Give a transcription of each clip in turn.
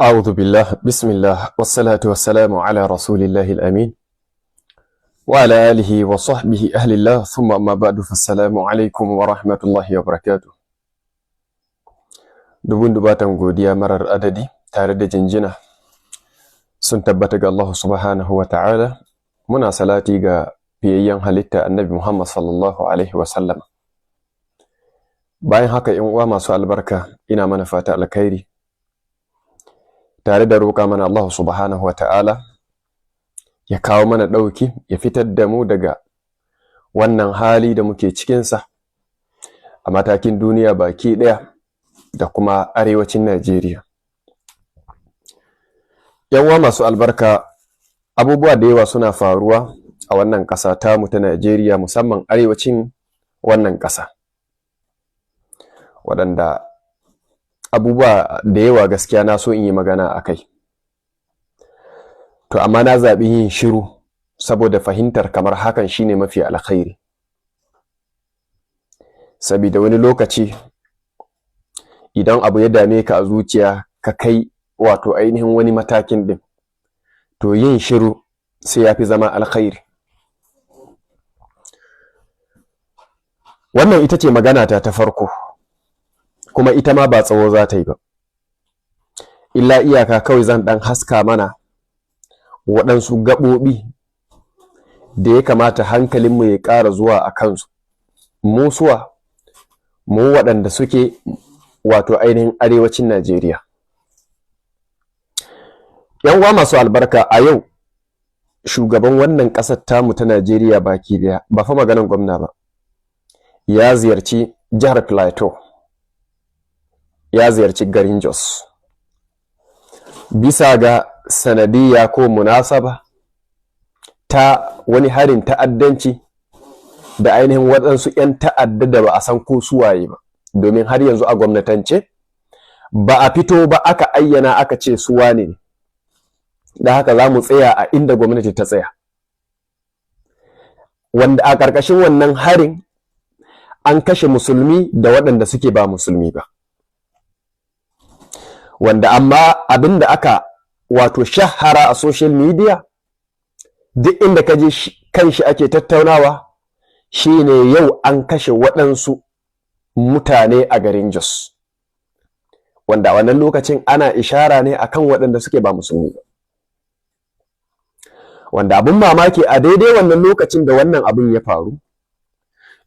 أعوذ بالله بسم الله والصلاة والسلام على رسول الله الأمين وعلى آله وصحبه أهل الله ثم أما بعد فالسلام عليكم ورحمة الله وبركاته. Dubun dubatan godiya marar adadi tare da jinjina sun tabbata ga Allah subhanahu wa ta'ala. Muna salati ga fiyayyen halitta annabi Muhammad sallallahu alaihi wasallam. Bayan haka in uwa masu albarka, ina mana fata alkhairi tare da roƙa mana Allah subhanahu wa ta'ala ya kawo mana ɗauki, ya fitar da mu daga wannan hali da muke cikinsa a matakin duniya baki ɗaya da kuma arewacin Najeriya. Yanwa masu albarka, abubuwa da yawa suna faruwa a wannan ƙasa tamu ta Najeriya, musamman arewacin wannan ƙasa, waɗanda abubuwa da yawa gaskiya na so in yi magana a kai, to amma na zaɓi yin shiru saboda fahimtar kamar hakan shine mafi alkhairi, saboda wani lokaci idan abu ya dame ka a zuciya ka kai wato ainihin wani matakin din, to yin shiru sai ya fi zama alkhairi. Wannan ita ce magana ta farko, kuma ita ma ba tsawo za ta yi ba, illa iyaka kawai zan ɗan haska mana waɗansu gaɓoɓi da ya kamata hankalinmu ya ƙara zuwa a kansu, mu waɗanda suke wato ainihin arewacin Najeriya. Yan uwa masu albarka, a yau shugaban wannan ƙasar tamu ta Najeriya baki daya, ba fa maganan gwamna ba, ya ziyarci jihar Plateau, ya ziyarci garin Jos, bisa ga sanadiyya ko munasaba ta wani harin ta'addanci da ainihin waɗansu 'yan ta'adda da ba a san ko suwaye ba, domin har yanzu a gwamnatance ba a fito ba aka ayyana aka ce su wane ne, da haka za mu tsaya a inda gwamnati ta tsaya, wanda a ƙarƙashin wannan harin an kashe musulmi da waɗanda suke ba musulmi ba, wanda amma abin da aka wato shahara a social media, duk inda ka je kan shi ake tattaunawa, shine yau an kashe waɗansu mutane a garin Jos, wanda a wannan lokacin ana ishara ne akan waɗanda suke ba musulmi ba, wanda abin mamaki a daidai wannan lokacin da wannan abin ya faru,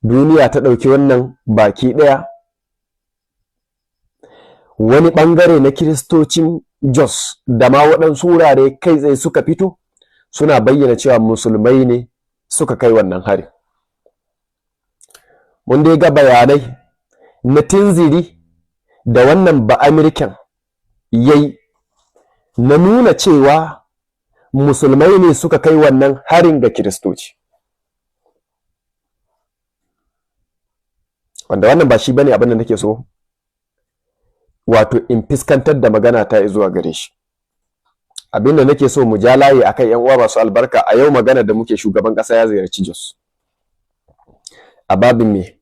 duniya ta ɗauki wannan baki ɗaya, wani ɓangare na kiristocin Jos da ma waɗansu wurare kai tsaye suka fito suna bayyana cewa musulmai ne suka kai wannan hari. Mun dai ga bayanai na tinziri da wannan ba American yayi na nuna cewa musulmai ne suka kai wannan harin ga kiristoci, wanda wannan ba shi bane abin da nake so wato in fiskantar da magana ta zuwa gare shi. Abin da nake so mu ja layi akan yan uwa masu albarka, a yau magana da muke, shugaban ƙasa ya ziyarci Jos a babin me?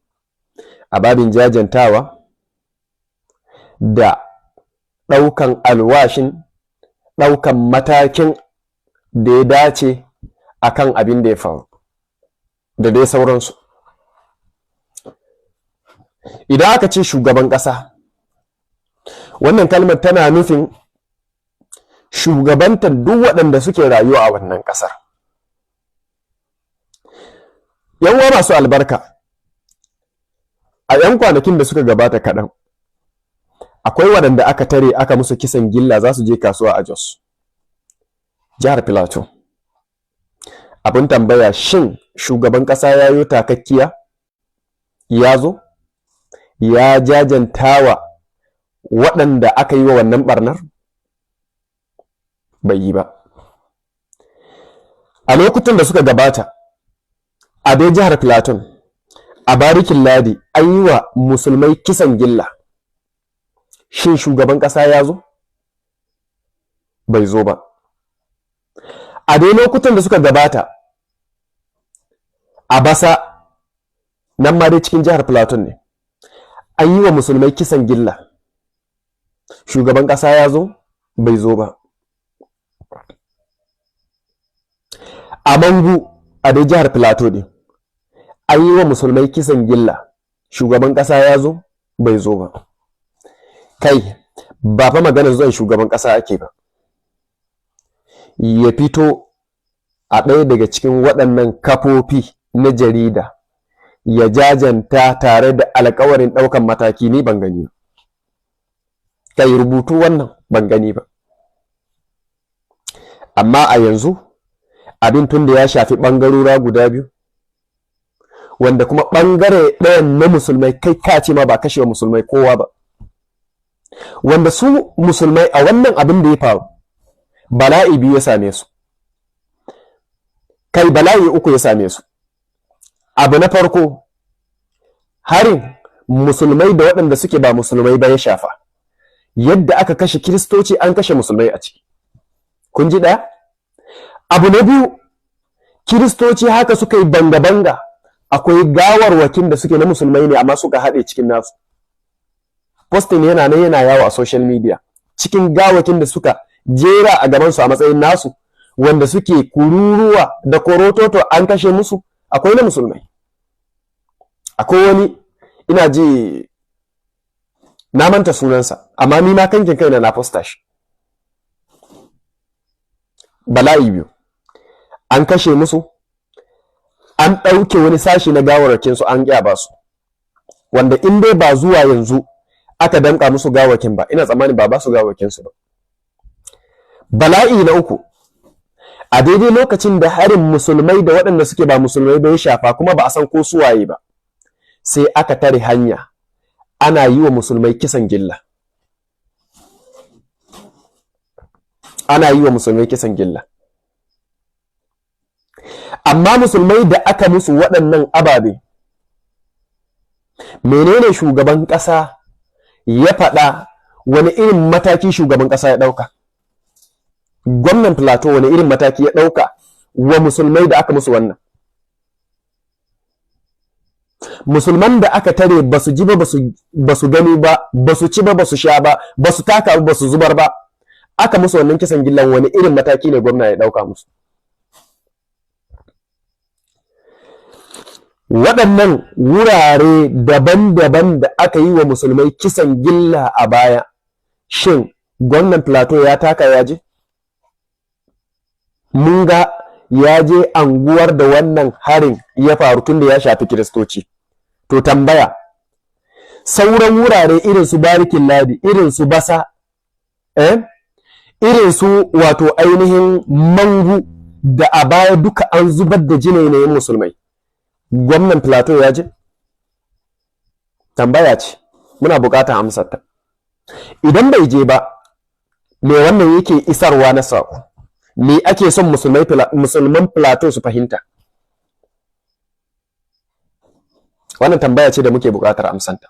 A babin jajantawa da ɗaukan alwashin ɗaukan matakin da ya dace akan abin da ya faru da dai sauransu. Idan aka ce shugaban ƙasa, wannan kalmar tana nufin shugabantar duk waɗanda suke rayuwa a wannan ƙasar. Yan uwa masu albarka, a 'yan kwanakin da suka gabata kaɗan, akwai waɗanda aka tare aka musu kisan gilla za su je kasuwa a Jos, jihar Plateau. Abin tambaya, shin shugaban ƙasa ya yi takakkiya? Ya zo ya jajantawa waɗanda aka yi wa wannan ɓarnar? Bai yi ba. A lokutan da suka gabata a dai jihar Plateau, a barikin ladi, an yi wa musulmai kisan gilla. Shin shugaban ƙasa ya zo? Bai zo ba. A dai lokutan da suka gabata a Basa, nan ma dai cikin jihar Plateau ne, an yi wa musulmai kisan gilla. Shugaban ƙasa ya zo? bai zo ba. A Mangu a dai jihar Plateau din an yi wa musulmai kisan gilla, shugaban ƙasa ya zo bai zo ba. Kai ba fa maganar zuwan shugaban ƙasa ake ba, ya fito a ɗaya daga cikin waɗannan kafofi na jarida ya jajanta tare da alƙawarin ɗaukan mataki, ni ban gani ba. Kai rubutu wannan ban gani ba. Amma a yanzu abin tun da ya shafi ɓangarora guda biyu, wanda kuma ɓangare ɗayan na musulmai kai kace ma ba kashe wa musulmai kowa ba, wanda su musulmai a wannan abin da ya faru bala'i biyu ya same su, kai bala'i uku ya same su. Abu na farko, harin musulmai da waɗanda suke ba musulmai ba ya shafa. Yadda aka kashe kiristoci an kashe musulmai a ciki, kun ji ɗaya. Abu na biyu, kiristoci haka suka yi banga-banga, akwai gawarwakin da suke na musulmai ne amma suka haɗe cikin nasu. Posting yana nan yana yawo a social media, cikin gawakin da suka jera a gabansu a matsayin nasu, wanda suke kururuwa da korototo an kashe musu, akwai na musulmai. Akwai wani ina ji na manta sunansa, amma ni na kankin kaina na posta shi. Bala'i biyu an kashe musu, an ɗauke wani sashi na gawarwakin su an ƙyaba su, wanda in dai ba zuwa yanzu aka danka musu gawakin ba, ina tsammani ba su gawakin su ba. Bala'i na uku, a daidai lokacin da harin musulmai da waɗanda suke ba musulmai ba ya shafa, kuma ba a san ko su waye ba, sai aka tare hanya ana yi wa musulmai kisan gilla. Ana yi wa musulmai kisan gilla. Amma musulmai da aka musu waɗannan ababe, menene shugaban ƙasa ya faɗa? Wani irin mataki shugaban ƙasa ya ɗauka? Gwamnan Plateau wani irin mataki ya ɗauka wa musulmai da aka musu wannan? Musulman da aka tare ba su ji ba, ba su gani ba, ba su ci ba, ba su sha ba, ba su taka ba, su zubar ba, aka musu wannan kisan gillan, wani irin mataki ne gwamna ya ɗauka musu? Waɗannan wurare daban-daban da aka yi wa musulmai kisan gilla a baya, shin gwamnan Plateau ya taka ya je? Mun ga ya je anguwar da wannan harin ya faru tun da ya shafi kiristoci. To tambaya, sauran wurare irin su Barikin Ladi, irin su Basa, irin su wato ainihin Mangu da a baya duka an zubar da jinainayin musulmai, gwamnan Plateau ya je? Tambaya ce, muna buƙatar amsarta. Idan bai je ba, me wannan yake isarwa na saƙo? Me ake son musulman Plateau su fahimta? Wannan tambaya ce da muke buƙatar amsanta.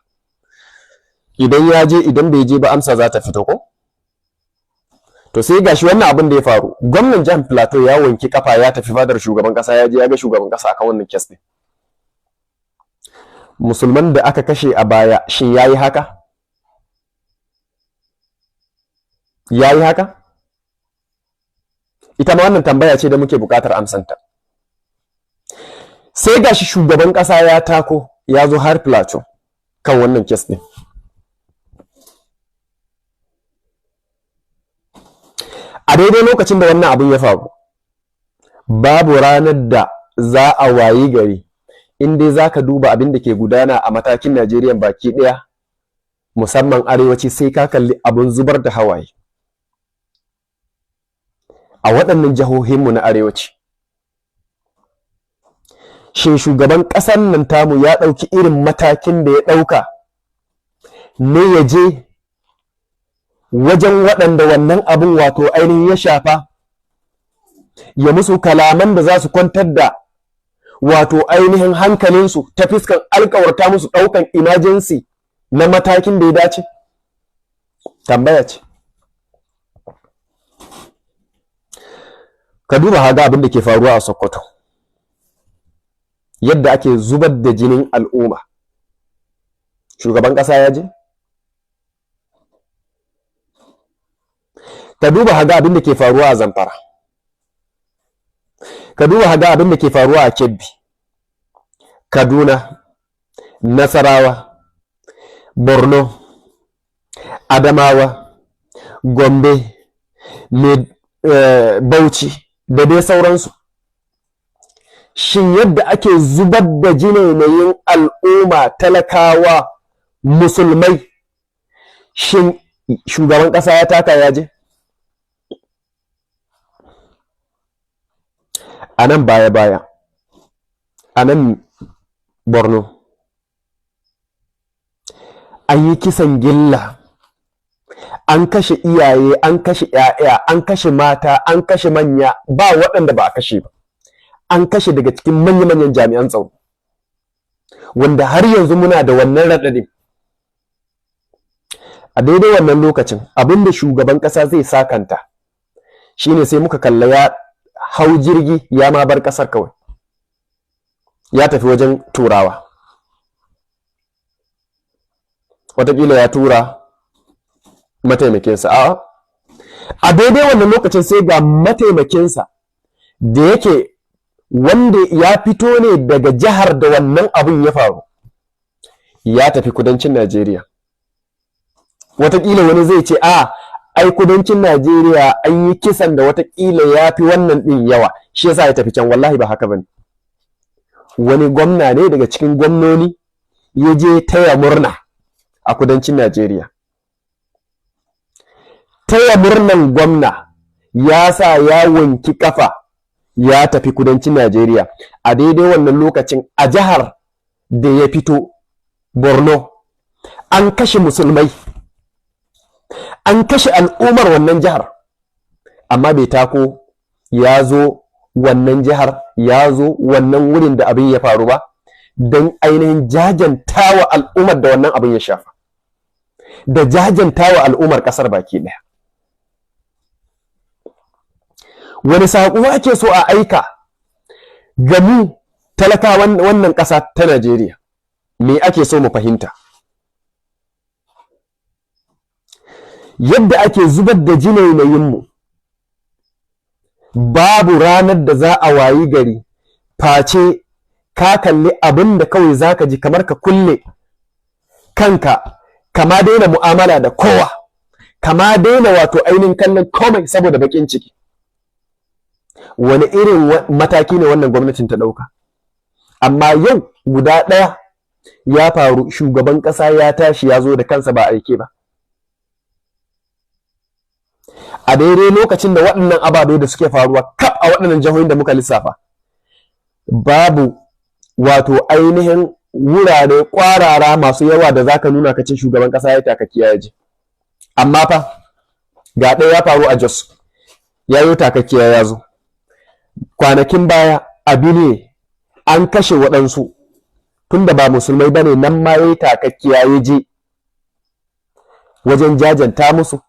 Idan ya je, idan bai je ba, amsa za ta fito ko? To sai gashi wannan abin da ya faru, gwamnan jihar Plateau ya wanki kafa ya tafi fadar shugaban ƙasa, ya je ya ga shugaban ƙasa akan wannan kes din. Musulman da aka kashe a baya, shin yayi haka? Yayi haka? Ita ma wannan tambaya ce da muke buƙatar amsanta. Sai gashi shugaban ƙasa ya tako ya zo har Plateau kan wannan kes din. A daidai lokacin da wannan abin ya faru, babu ranar da za a wayi gari in dai za ka duba abin da ke gudana a matakin Najeriya baki ɗaya, musamman arewaci, sai ka kalli abin zubar da hawaye a waɗannan jihohinmu na arewaci. Shin shugaban ƙasar nan tamu ya ɗauki irin matakin da ya ɗauka ne ya je wajen waɗanda wannan abin wato ainihin ya shafa, ya musu kalaman da za su kwantar da wato ainihin hankalinsu ta fiskan alkawarta musu ɗaukan emergency na matakin da ya dace? Tambaya ce. Ka duba haga abin da ke faruwa a Sokoto, yadda ake zubar da jinin al'umma. Shugaban ƙasa ya je? ka duba haga abin da ke faruwa a Zamfara, ka duba haga abin da ke faruwa a Kebbi, Kaduna, Nasarawa, Borno, Adamawa, Gombe, Bauchi da dai sauransu. Shin yadda ake zubar da jinainayin al'umma, talakawa, musulmai, shin shugaban ƙasa ya taka ya je? A nan baya-baya, a nan Borno, an yi kisan gilla, an kashe iyaye, an kashe 'ya'ya, an kashe mata, an kashe manya, ba waɗanda ba a kashe ba. An kashe daga cikin manya-manyan jami'an tsaro, wanda har yanzu muna da wannan raɗaɗin. A daidai wannan lokacin abinda shugaban ƙasa zai sakanta shine sai muka kalla ya hau jirgi ya ma bar ƙasar kawai, ya tafi wajen turawa. Wataƙila ya tura mataimakinsa. A daidai wannan lokacin sai ga mataimakinsa da yake wanda ya fito ne daga jihar da wannan abin ya faru, ya tafi kudancin Najeriya. Wataƙila wani zai ce ai kudancin Najeriya an yi kisan da wataƙila ya fi wannan ɗin yawa, shi yasa ya tafi can. Wallahi ba haka bane. Wani gwamna ne daga cikin gwamnoni ya je taya murna a kudancin Najeriya. Taya murnan gwamna ya sa ya wanki kafa ya tafi kudancin Najeriya. A daidai wannan lokacin a jihar da ya fito, Borno, an kashe musulmai, an kashe al'ummar wannan jihar, amma bai tako ya zo wannan jihar, ya zo wannan wurin da abin ya faru ba, don ainihin jajantawa al'ummar da wannan abin ya shafa, da jajantawa al'ummar ƙasar baki ɗaya. Wani saƙo ake so a aika ga mu talakawan wannan ƙasa ta Najeriya? Me ake so mu fahimta? Yadda ake zubar da jinainayinmu, babu ranar da za a wayi gari face ka kalli abin da kawai za ka ji kamar ka kulle kanka, kama daina mu'amala da kowa, kama daina wato ainihin kallon komai saboda baƙin ciki. Wani irin mataki ne wannan gwamnatin ta ɗauka? Amma yau guda ɗaya ya faru, shugaban ƙasa ya tashi ya zo da kansa ba aike ba. A daidai lokacin da waɗannan ababe da suke faruwa kaf a waɗannan jihohin da muka lissafa, babu wato ainihin wurare ƙwarara masu yawa da zaka nuna ka ce shugaban ƙasa ya takakkiya ya je. Amma fa ga ɗaya ya faru a Jos, ya yi takakkiya ya zo. Kwanakin baya a Benue an kashe waɗansu, tunda ba musulmai bane, nan ma ya yi takakkiya ya je wajen jajanta musu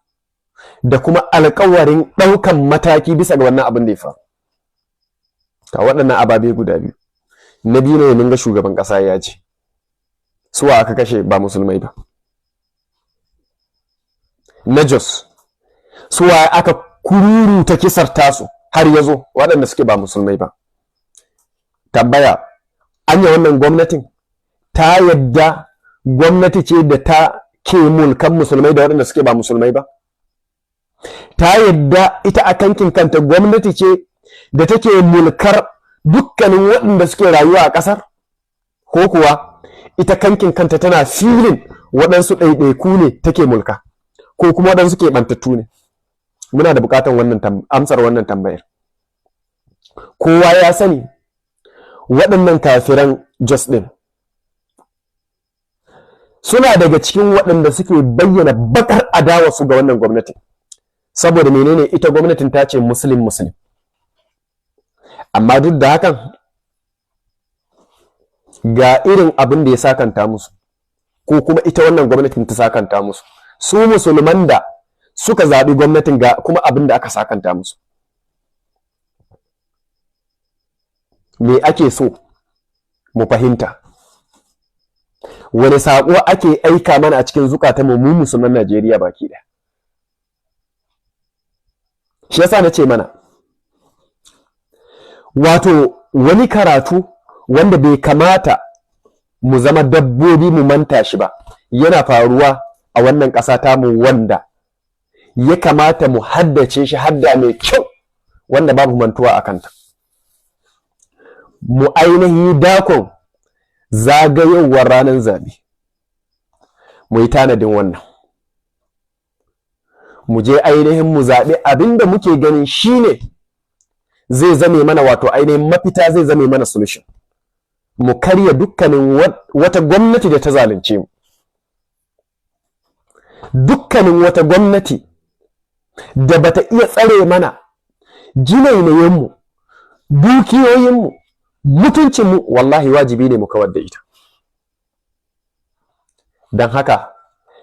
da kuma alƙawarin ɗaukan mataki bisa ga wannan abin da ya faru. Ta waɗannan ababe guda biyu, na biyu ne mun ga shugaban ƙasa ya ce suwa aka kashe ba musulmai ba. Na Jos suwa aka kururuta kisar tasu har ya zo waɗanda suke ba musulmai ba. Tambaya, anya wannan gwamnatin ta yadda gwamnati ce da ta ke mulkan musulmai da waɗanda suke ba musulmai ba? Ta yadda ita a kankin kanta gwamnati ce da take mulkar dukkanin waɗanda suke rayuwa a ƙasar? Ko kuwa ita kankin kanta tana filin waɗansu ɗaiɗaiku ne take mulka, ko kuma waɗansu ke ɓantattu ne? Muna da buƙatar amsar wannan tambayar. Kowa ya sani waɗannan kafiran Jos ɗin suna daga cikin waɗanda suke bayyana bakar adawa su ga wannan gwamnati. Saboda menene? Ita gwamnatin ta ce muslim. Amma duk da hakan ga irin abin da ya sakanta musu, ko kuma ita wannan gwamnatin ta sakanta musu. Su musulman da suka zaɓi gwamnatin ga kuma abin da aka sakanta musu. Me ake so mu fahimta? Wani saƙo ake aika mana a cikin zukatanmu mu musulman Najeriya baki ɗaya? shi yasa na ce mana wato wani karatu wanda bai kamata mu zama dabbobi mu manta shi ba yana faruwa a wannan ƙasa tamu, wanda ya kamata mu haddace shi hadda mai kyau wanda babu mantuwa a kanta. Mu ainihi dakon zagayowar ranar zaɓe, mu yi tanadin wannan, mu je ainihin mu zaɓi abinda muke ganin shine zai zame mana wato ainihin mafita, zai zame mana solution. Mu karya dukkanin wata gwamnati da ta zalunce mu, dukkanin wata gwamnati da bata iya tsare mana jinainayenmu, dukiyoyinmu, mutuncinmu, wallahi wajibi ne mu kawar da ita. don haka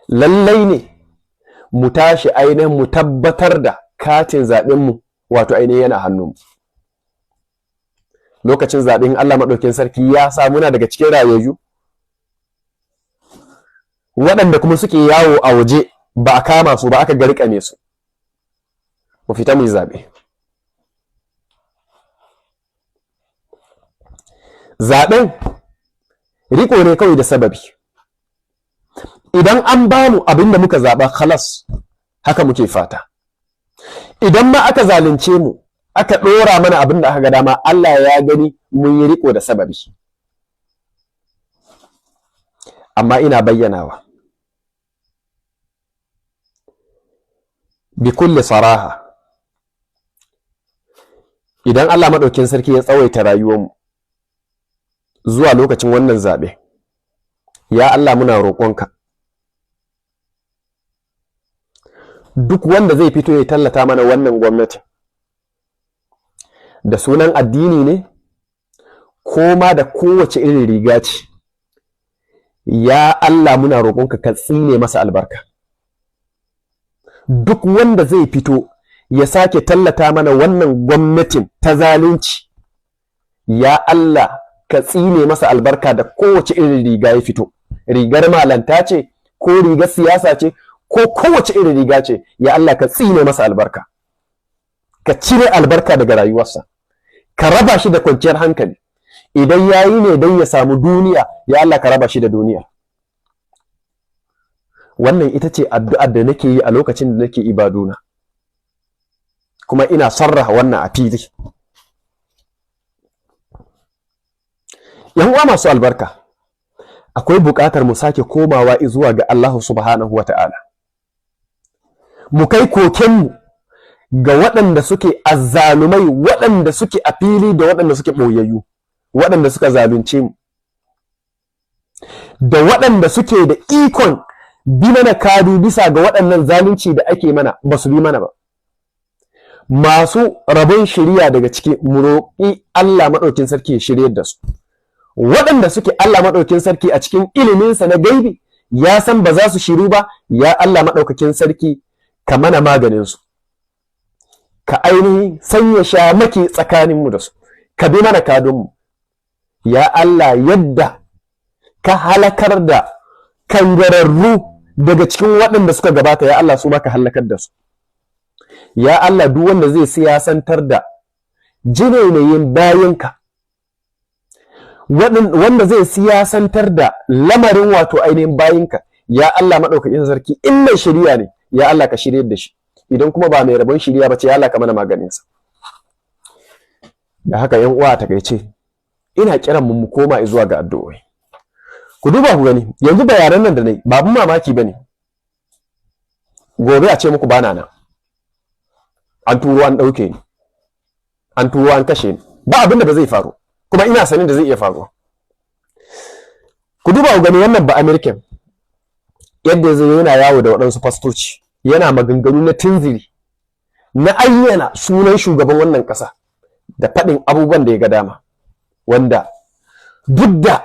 lallai ne mu tashi ainihin mu tabbatar da katin zaɓenmu wato ainihin yana hannunmu. Lokacin zaɓen Allah maɗaukin sarki ya sa muna daga cikin rayayyu waɗanda kuma suke yawo a waje ba a kama su ba, aka garkame su. Mu fita mu yi zaɓe. Zaɓen riko ne kawai da sababi. Idan an ba mu abin da muka zaɓa khalas, haka muke fata. Idan ma aka zalunce mu, aka ɗora mana abin da aka ga dama, Allah ya gani mun yi riko da sababi. Amma ina bayyanawa bi kulli saraha, idan Allah maɗaukin sarki ya tsawaita rayuwarmu zuwa lokacin wannan zaɓe, ya Allah muna roƙonka duk wanda zai fito ya tallata mana wannan gwamnati da sunan addini ne ko ma da kowace irin riga ce, ya Allah muna roƙonka ka tsine masa albarka. Duk wanda zai fito ya sake tallata mana wannan gwamnatin ta zalunci, ya Allah ka tsine masa albarka da kowace irin riga ya fito, rigar malanta ce ko rigar siyasa ce ko kowace irin riga ce, ya Allah ka tsine masa albarka, ka cire albarka daga rayuwarsa, ka raba shi da kwanciyar hankali. Idan yayi ne don ya samu duniya, ya Allah ka raba shi da duniya. Wannan ita ce addu'ar da nake yi a lokacin da nake ibaduna, kuma ina sarraha wannan a fili. ‘Yan uwa masu albarka, akwai buƙatar mu sake komawa zuwa ga Allah subhanahu wa ta'ala. Mu kai kokenmu ga waɗanda suke azzalumai, waɗanda suke a fili da waɗanda suke ɓoyayyu, waɗanda suka zalunce mu, da waɗanda suke da ikon bi mana kadu bisa ga waɗannan zalunci da ake mana ba su bi mana ba. Masu rabon shiriya daga ciki mu roƙi Allah maɗaukin sarki ya shiryar da su. Waɗanda suke Allah maɗaukin sarki a cikin iliminsa na gaibi ya san ba za su shiru ba, ya Allah maɗaukakin sarki ka mana maganinsu, ka ainihin sanya shamaki tsakaninmu da su, ka bi mana kadunmu. Ya Allah, yadda ka halakar da kangararru daga cikin waɗanda suka gabata, ya Allah su ma ka halakar da su. Ya Allah, duk wanda zai siyasantar da jinainayin bayanka, wanda zai siyasantar da lamarin wato ainihin bayinka, ya Allah maɗaukakin sarki, in mai shiriya ne, ya Allah ka shiryar da shi, idan kuma ba mai rabon shiriya ba ce, ya Allah ka mana maganinsa. Da haka yan uwa a takaice, ina kiran mu koma zuwa ga addu'o'i. Ku duba ku gani, yanzu bayanan nan da nayi ba abun mamaki bane. Gobe a ce muku bana nan, an turo an ɗauke ni, an turo an kashe ni, ba abin da ba zai faru, kuma ina sanin da zai iya faruwa. Ku duba ku gani wannan ba American yadda zai yana yawo da waɗansu fastoci, yana maganganu na tunziri, na ayyana sunan shugaban wannan ƙasa da faɗin abubuwan da ya ga dama, wanda duk da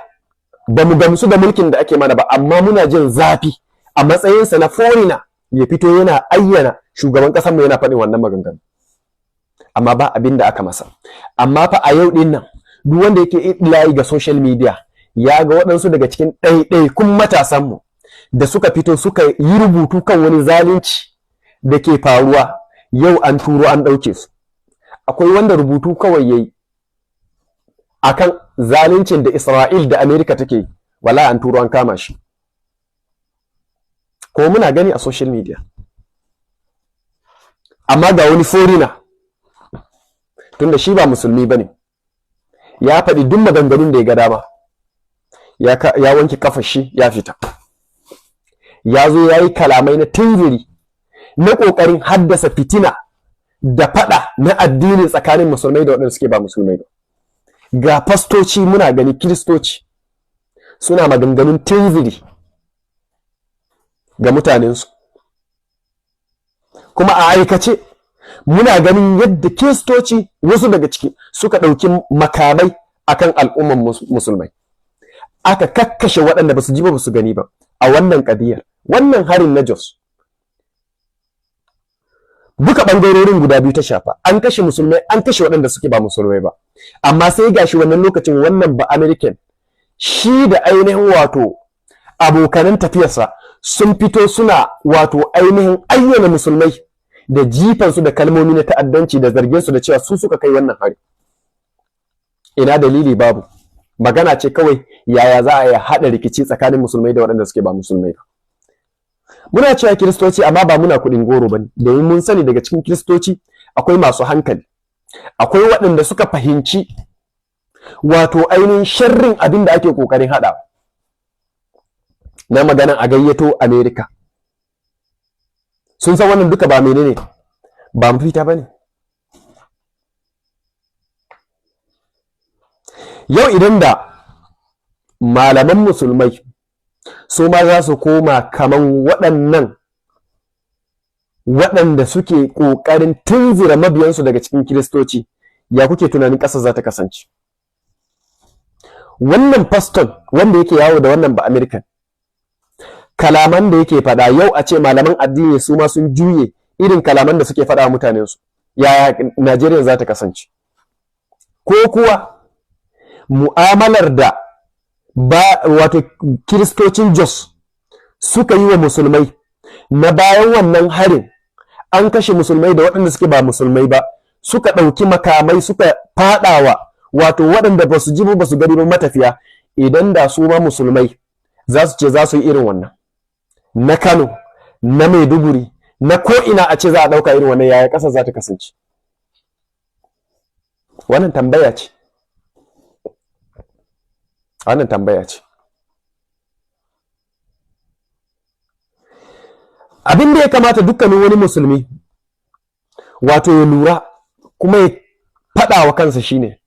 ba mu gamsu da mulkin da ake mana ba, amma muna jin zafi a matsayinsa na foreigner ya fito yana ayyana shugaban ƙasarmu yana faɗin wannan maganganu, amma ba abin da aka masa. Amma fa a yau ɗin nan duk wanda yake idlayi ga social media ya ga waɗansu daga cikin ɗaiɗaikun matasanmu da suka fito suka yi rubutu kan wani zalunci da ke faruwa, yau an turo an ɗauke su. Akwai wanda rubutu kawai yayi akan zaluncin da Isra'il da Amerika take yi, wallahi an turo an kama shi, ko muna gani a social media. Amma ga wani foreigner, tunda shi ba musulmi bane, ya faɗi duk maganganun da ya ga dama, ya wanke kafar shi ya fita, ya zo ya yi kalamai na tunziri na ƙoƙarin haddasa fitina da faɗa na addini tsakanin musulmai da waɗanda suke ba musulmai ba. Ga fastoci muna gani, kiristoci suna maganganun tunziri ga mutanensu, kuma a aikace muna ganin yadda kiristoci wasu daga ciki suka ɗauki makamai akan al'umman musulmai, aka kakkashe waɗanda ba su ji ba su gani ba a wannan ƙadiyar, wannan harin na Jos. Duka ɓangarorin guda biyu ta shafa, an kashe musulmai, an kashe waɗanda suke ba musulmai ba, amma sai gashi wannan lokacin wannan ba American shi da ainihin wato abokanan tafiyarsa sun fito suna wato ainihin ayyana musulmai da jifansu da kalmomi na ta'addanci da zarginsu da cewa su suka kai wannan hari. Ina dalili? Babu. Magana ce kawai yaya za a yi haɗa rikici tsakanin musulmai da waɗanda suke ba musulmai ba. Muna cewa kiristoci amma ba muna kuɗin goro ba ne, domin mun sani daga cikin kiristoci akwai masu hankali, akwai waɗanda suka fahimci wato ainihin sharrin abin da ake ƙoƙarin haɗa na maganan a gayyato Amerika. Sun san wannan duka ba menene, ba mafita ba ne. Yau idan da malaman musulmai su ma za su koma kaman waɗannan waɗanda suke ƙoƙarin tunzura mabiyansu daga cikin kiristoci, ya kuke tunanin ƙasar za ta kasance? Wannan faston wanda yake yawo da wannan ba American, kalaman da yake faɗa yau a ce malaman addini su ma sun juye irin kalaman da suke faɗa wa mutanensu, yaya Najeriya za ta kasance? Ko kuwa mu'amalar da wato kiristocin Jos suka yi wa musulmai na bayan wannan harin, an kashe musulmai da waɗanda suke ba musulmai ba, suka ɗauki makamai suka faɗawa wato waɗanda ba su ji ba su gani ba matafiya, idan da su ma musulmai za su ce za su yi irin wannan na Kano, na Maiduguri, na ko'ina a ce za a ɗauka irin wannan, yaya ƙasar za ta kasance? Wannan tambaya ce. Wannan tambaya ce. Abin da ya kamata dukkanin wani musulmi wato ya lura kuma ya faɗa wa kansa shine,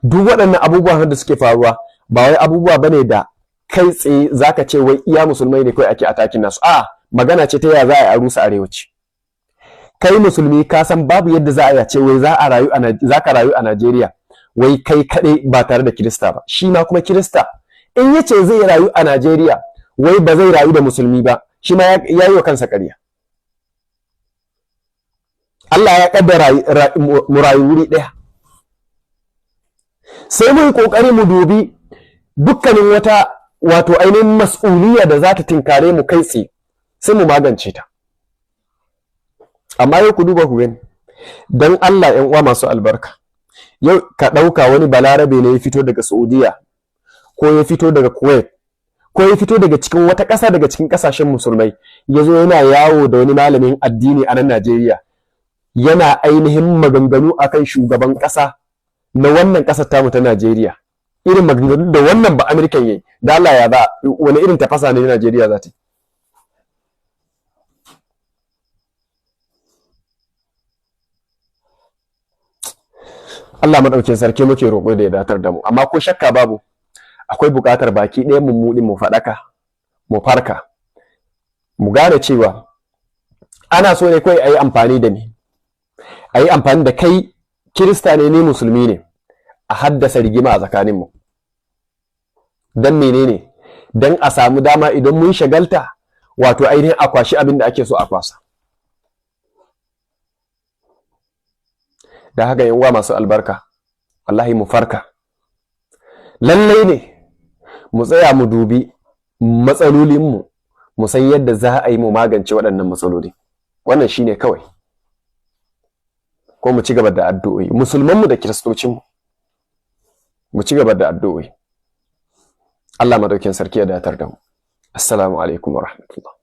duk waɗannan abubuwan da suke faruwa ba wai abubuwa bane da kai tsaye zaka ce wai iya musulmai ne kai ake atakin nasu. A magana ce ta ya za a rusa arewaci. Kai musulmi ka san babu yadda za a ce wai za ka rayu a Najeriya wai kai kaɗai ba tare da Kirista ba. Shi ma kuma Kirista in yace zai rayu a Najeriya wai ba zai rayu da musulmi ba, shi ma ya yi wa kansa ƙarya. Allah ya kaddara mu rayu wuri ɗaya. Sai mu yi ƙoƙari mu dubi dukkanin wata wato ainihin mas'uliyya da za ta tinkare mu kai tsaye, sai mu magance ta. Amma yau ku duba ku gani, don Allah ƴan uwa masu albarka, yau ka ɗauka wani balarabe ne ya fito daga Saudiya ko ya fito daga Kuwait ko ya fito daga cikin wata ƙasa daga cikin ƙasashen musulmai, ya zo yana yawo da wani malamin addini a nan Najeriya, yana ainihin maganganu akan shugaban ƙasa na wannan ƙasar tamu ta Najeriya, irin maganganu da wannan ba American yayi, da Allah ya ba wani irin tafasa ne Najeriya za ta yi? Allah madaukakin sarki muke roƙo da ya datar da mu, amma ko shakka babu akwai buƙatar baki ɗaya mu faɗaka, mu farka, mu gane cewa ana so ne kawai a yi amfani da ni, a yi amfani da kai Kirista ne ni musulmi ne, a haddasa rigima a tsakaninmu. Don menene? Don a samu dama idan mun shagalta wato ainihin a kwashi abin da ake so a kwasa. Da haka yan uwa masu albarka, wallahi mu farka. Lallai ne mu tsaya mu dubi matsalolinmu, mu san yadda za a yi mu magance waɗannan matsaloli. Wannan shine kawai. ko mu ci gaba da addu'o'i, musulmanmu da kiristocinmu mu ci gaba da addu'o'i. Allah madaukin sarki ya datar da mu. Assalamu alaikum wa rahmatullah.